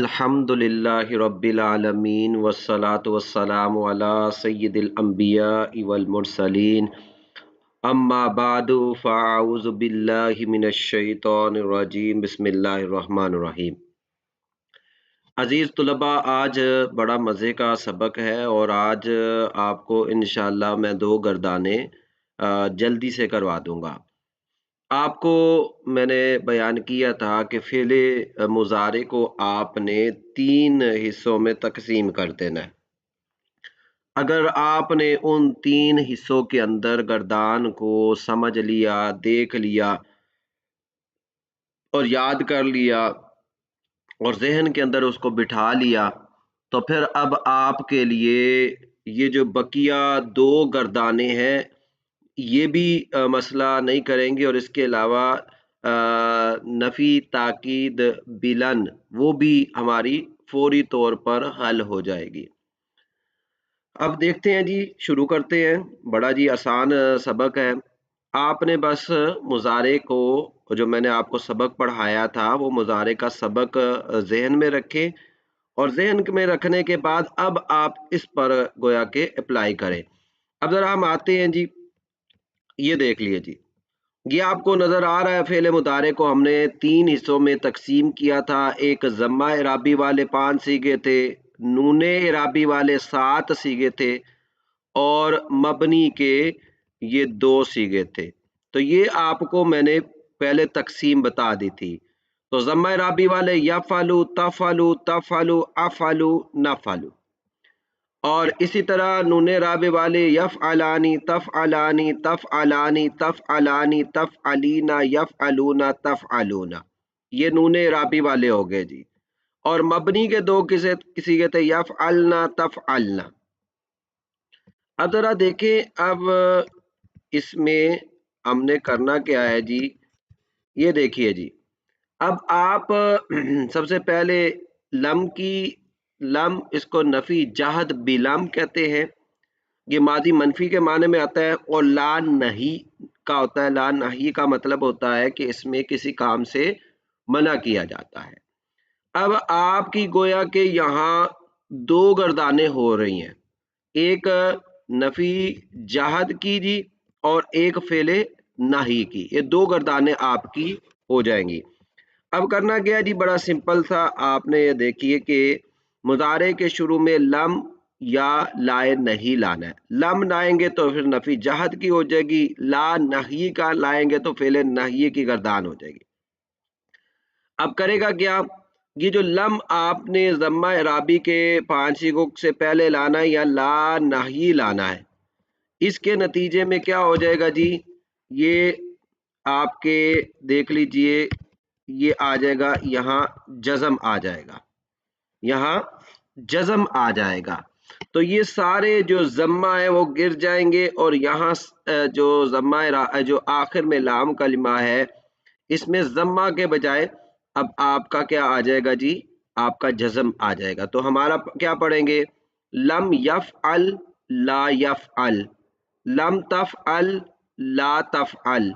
الحمدللہ رب العالمین والصلاة والسلام علی سید الانبیاء والمرسلین اما بعد فاعوذ باللہ من الشیطان الرجیم بسم اللہ الرحمن الرحیم۔ عزیز طلباء، آج بڑا مزے کا سبق ہے اور آج آپ کو انشاءاللہ میں 2 گردانیں جلدی سے کروا دوں گا۔ آپ کو میں نے بیان کیا تھا کہ فعل مضارع کو آپ نے 3 حصوں میں تقسیم کر دینا ہے۔ اگر آپ نے ان 3 حصوں کے اندر گردان کو سمجھ لیا، دیکھ لیا اور یاد کر لیا اور ذہن کے اندر اس کو بٹھا لیا، تو پھر اب آپ کے لیے یہ جو بقیہ 2 گردانیں ہیں یہ بھی مسئلہ نہیں کریں گے، اور اس کے علاوہ نفی تاکید بلن وہ بھی ہماری فوری طور پر حل ہو جائے گی۔ اب دیکھتے ہیں جی، شروع کرتے ہیں۔ بڑا جی آسان سبق ہے۔ آپ نے بس مضارع کو، جو میں نے آپ کو سبق پڑھایا تھا وہ مضارع کا سبق ذہن میں رکھیں، اور ذہن میں رکھنے کے بعد اب آپ اس پر گویا کہ اپلائی کریں۔ اب ذرا ہم آتے ہیں جی، یہ دیکھ لیے جی، یہ آپ کو نظر آ رہا ہے فعل مضارع کو ہم نے 3 حصوں میں تقسیم کیا تھا۔ ایک ضمہ اعرابی والے 5 صیغے تھے، نون اعرابی والے 7 صیغے تھے، اور مبنی کے یہ 2 صیغے تھے۔ تو یہ آپ کو میں نے پہلے تقسیم بتا دی تھی۔ تو ضمہ اعرابی والے یفعلو، تفعلو، تفعلو، افعلو، نفعلو، اور اسی طرح نون رابع والے یفعلانی، تفعلانی، تفعلانی، تفعلانی، تفعلینا، یفعلونا، تفعلونا، یہ نون رابع والے ہو گئے جی۔ اور مبنی کے 2 کسی کے تھے، یفعلنا، تفعلنا۔ اب ذرا دیکھیں، اب اس میں ہم نے کرنا کیا ہے جی، یہ دیکھیے جی، اب آپ سب سے پہلے لم اس کو نفی جہد بلم کہتے ہیں، یہ ماضی منفی کے معنی میں آتا ہے، اور لا نہی کا ہوتا ہے۔ لا نہی کا مطلب ہوتا ہے کہ اس میں کسی کام سے منع کیا جاتا ہے۔ اب آپ کی گویا کہ یہاں 2 گردانیں ہو رہی ہیں، ایک نفی جہد کی جی اور ایک فعل نہی کی، یہ 2 گردانیں آپ کی ہو جائیں گی۔ اب کرنا کیا جی، بڑا سمپل تھا۔ آپ نے یہ دیکھیے کہ مضارع کے شروع میں لم یا لائے نہیں لانا ہے۔ لم لائیں گے تو پھر نفی جہد کی ہو جائے گی، لا نہی کا لائیں گے تو فعل نہی کی گردان ہو جائے گی۔ اب کرے گا کیا، یہ جو لم آپ نے ضمہ اعرابی کے 5 صیغوں سے پہلے لانا ہے یا لا نہی لانا ہے، اس کے نتیجے میں کیا ہو جائے گا جی، یہ آپ کے دیکھ لیجئے، یہ آ جائے گا، یہاں جزم آ جائے گا، یہاں جزم آ جائے گا۔ تو یہ سارے جو ضمہ ہے وہ گر جائیں گے، اور یہاں جو ضمہ جو آخر میں لام کلمہ ہے اس میں ضمہ کے بجائے اب آپ کا کیا آ جائے گا جی، آپ کا جزم آ جائے گا۔ تو ہمارا کیا پڑھیں گے، لم یفعل لا یفعل، لم تفعل لا تفعل،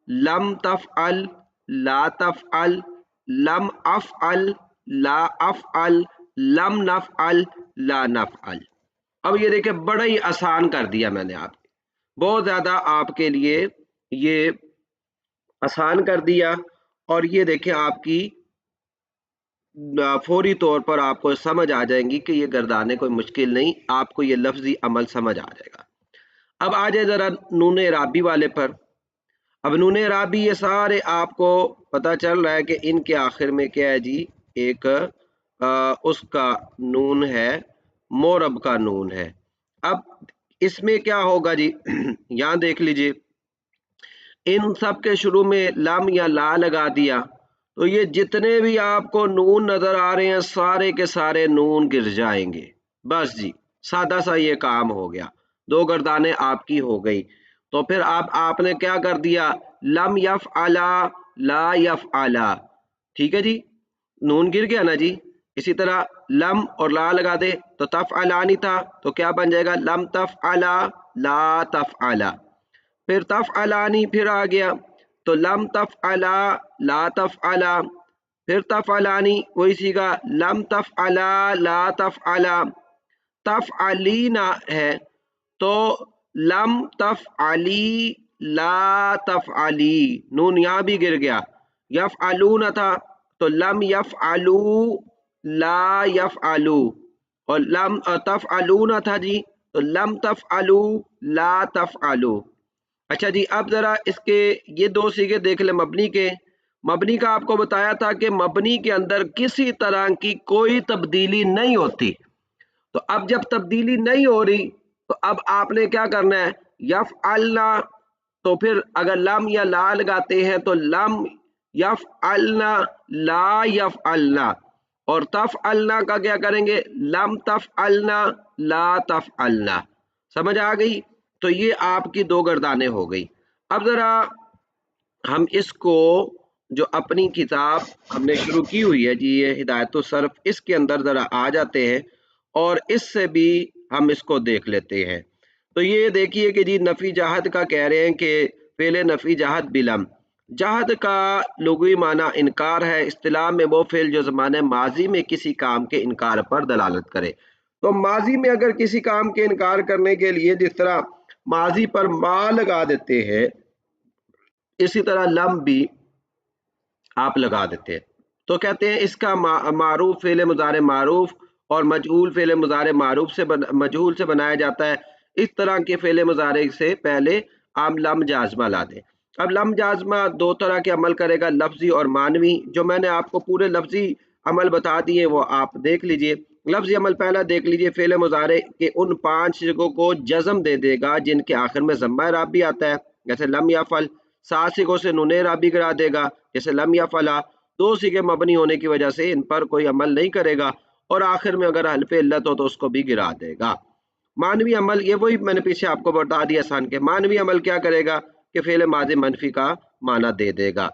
لم تفعل لا تفعل، لم افعل لا افعل، لم نفعل لا نفعل۔ اب یہ دیکھیں، بڑا ہی آسان کر دیا میں نے آپ کو، بہت زیادہ آپ کے لیے یہ آسان کر دیا، اور یہ دیکھیں آپ کی فوری طور پر آپ کو سمجھ آ جائیں گی کہ یہ گردانے کوئی مشکل نہیں، آپ کو یہ لفظی عمل سمجھ آ جائے گا۔ اب آ جائے ذرا نون اعرابی والے پر۔ اب نون اعرابی یہ سارے آپ کو پتہ چل رہا ہے کہ ان کے آخر میں کیا ہے جی، ایک اس کا نون ہے، مورب کا نون ہے۔ اب اس میں کیا ہوگا جی، یہاں دیکھ لیجئے، ان سب کے شروع میں لم یا لا لگا دیا تو یہ جتنے بھی آپ کو نون نظر آ رہے ہیں سارے کے سارے نون گر جائیں گے۔ بس جی، سادہ سا یہ کام ہو گیا، 2 گردانیں آپ کی ہو گئی۔ تو پھر آپ نے کیا کر دیا، لم یفعلا لا یفعلا، ٹھیک ہے جی، نون گر گیا نا جی۔ اسی طرح لم اور لا لگا دے تو تفعلانی تھا، تو کیا بن جائے گا، لم تفعلا لا تفعلا۔ پھر تفعلانی پھر آ گیا، تو لم تفعلا لا تفعلا، फिर तफ़अलानी वही सीगा, लम तफ़अला ला तफ़अला, तफ़अलीना है तो लम तफ़अली ला तफ़अली, नून यहाँ भी गिर गया। यफ़अलूना था तो लम यफ़अलू ला यफ़अलू, और लम तफ़अलूना था जी तो लम तफ़अलू ला तफ़अलू। अच्छा जी, अब जरा इसके ये दो सीगे देख ले मबनी के। मबनी का आपको बताया था कि मबनी के अंदर किसी तरह की कोई तब्दीली नहीं होती। तो अब जब तब्दीली नहीं हो रही तो अब आपने क्या करना है, यफ़अलना, तो फिर अगर लम या ला लगाते हैं तो लम यफ़अलना ला यफ़अलना, और तफ़अलना का क्या करेंगे, लम तफ़अलना ला तफ़अलना। समझ आ गई? तो ये आपकी दो गर्दानें हो गई। अब जरा हम इसको जो अपनी किताब हमने शुरू की हुई है जी, ये हिदायतुस सर्फ, इसके अंदर ज़रा आ जाते हैं और इससे भी हम इसको देख लेते हैं। तो ये देखिए कि जी नफ़ी जहद का कह रहे हैं कि फ़ेल नफ़ी जहद बिलम, जहद का लुग़वी माना इनकार है। इस्तिलाह में वो फ़ेल जो ज़माने माजी में किसी काम के इनकार पर दलालत करे। तो माजी में अगर किसी काम के इनकार करने के लिए जिस तरह माजी पर मा लगा देते हैं, इसी तरह लम भी आप लगा देते हैं। तो कहते हैं इसका मारूफ फ़ेल मुज़ारे मारूफ और मजहूल फ़ेल मुज़ारे मारूफ से मजहूल से बनाया जाता है। इस तरह के फ़ेल मुज़ारे से पहले आप लम जाज़मा ला दें। अब लम जाज़मा दो तरह के अमल करेगा, लफ्ज़ी और मानवी। जो मैंने आपको पूरे लफ्ज़ी अमल बता दिए वो आप देख लीजिए। लफ्ज़ी अमल पहला देख लीजिए, फ़ेल मुज़ारे के उन 5 जगहों को जज़म दे देगा जिनके आखिर में ज़म्मा राबी आता है, जैसे लम यफ़अल। 7 सिगों से नूने राबी गिरा देगा, जैसे लम यफ़अला। 2 सिगे मबनी होने की वजह से इन पर कोई अमल नहीं करेगा, और आखिर में अगर हल्फ़े इल्लत हो तो उसको भी गिरा देगा। मानवी अमल, ये वही मैंने पीछे आपको बता दिया आसान के। मानवी अमल क्या करेगा कि फ़ेल माज़ी मनफ़ी का माना दे देगा।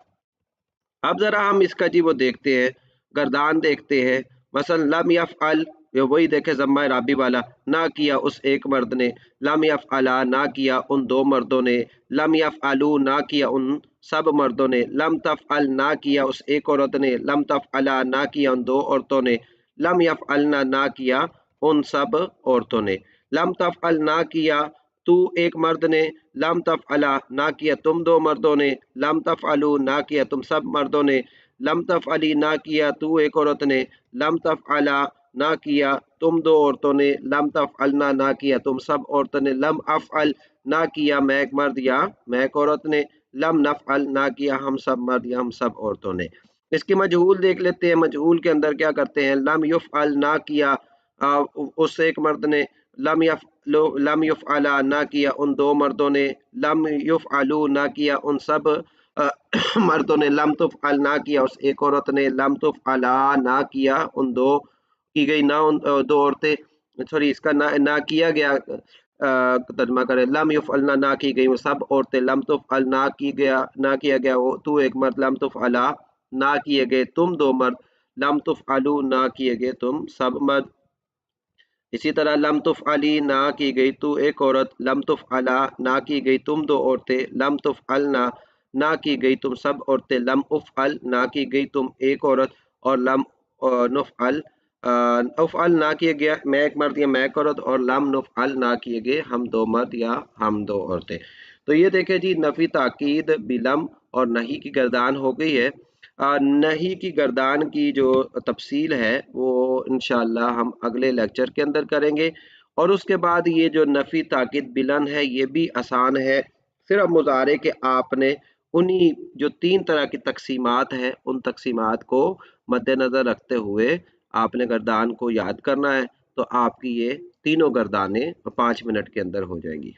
अब ज़रा हम इसका जी वो देखते हैं, गर्दान देखते हैं। मसलन लम यफ़अल, ये वही देखे ज़म्मा राबी वाला, ना किया उस एक मर्द ने। लम यफ़अला, ना किया उन 2 मर्दों ने। लम यफ़अलू, ना किया उन सब मर्दों ने। लम तफ़अल, ना किया उस एक औरत ने। लम तफ़अला, ना किया उन 2 औरतों ने। लम यफ़अलना, ना किया उन सब औरतों ने। लम तफ़अल, ना किया तू एक मर्द ने। लम तफ़अला, ना किया तुम 2 मर्दों ने। लम तफ़अलू, ना किया तुम सब मर्दों ने। लम तफ़अली, ना किया तू एक औरत ने। लम तफ़अला, ना किया तुम 2 औरतों ने। लम तफ़अलना, ना किया तुम सब औरतों ने। लम अफ़अल, ना किया मैं एक मर्द या मैं एक औरत ने। लम नफ़अल, ना किया हम सब मर्द या हम सब औरतों ने। इसकी मजहूल देख लेते हैं। मजहूल के अंदर क्या करते हैं, लम युफ़अल, ना किया उस एक मर्द ने। लम युफ़अला, ना किया उन 2 मर्दों ने। लम युफ़अलू, ना किया उन सब मर्दों ने। लम तुफ़अल, ना किया उस एक औरत ने। लम तुफ़अला, ना किया उन 2 की गई ना उन 2 औरतें, सॉरी इसका ना किया गया, तर्जमा करें, लम युफ़अलना, ना की गई वो सब औरतें। लम तुफ़अल, ना किया गया वो तू एक मर्द। लम तुफ़अला, ना किए गए तुम 2 मर्द। लम तुफ़अलू, ना किए गए तुम सब मर्द। इसी तरह लम तुफ़अली, ना की गई तू एक औरत। लम तुफ़अला, ना की गई तुम 2 औरतें। लम तुफ़अलना, ना की गई तुम सब औरतें। लम उफ़अल, ना की गई तुम एक औरत। और लम नुफ़अल, उफ़अल, ना किया गया मैं एक मर्द या मैं एक औरत। और लम नुफ़अल, ना किए गए हम 2 मर्द या हम 2 औरतें। तो ये देखें जी, नफ़ी ताकीद बिलम और नहीं की गर्दान हो गई है। नहीं की गर्दान की जो तफसील है वो इंशाअल्लाह हम अगले लेक्चर के अंदर करेंगे। और उसके बाद ये जो नफ़ी ताकीद बिलन है ये भी आसान है। सिर्फ मुज़ारे के आपने उन्हीं जो 3 तरह की तकसीमात हैं उन तकसीमात को मद्देनज़र रखते हुए आपने गर्दान को याद करना है। तो आपकी ये तीनों गर्दानें 5 मिनट के अंदर हो जाएंगी।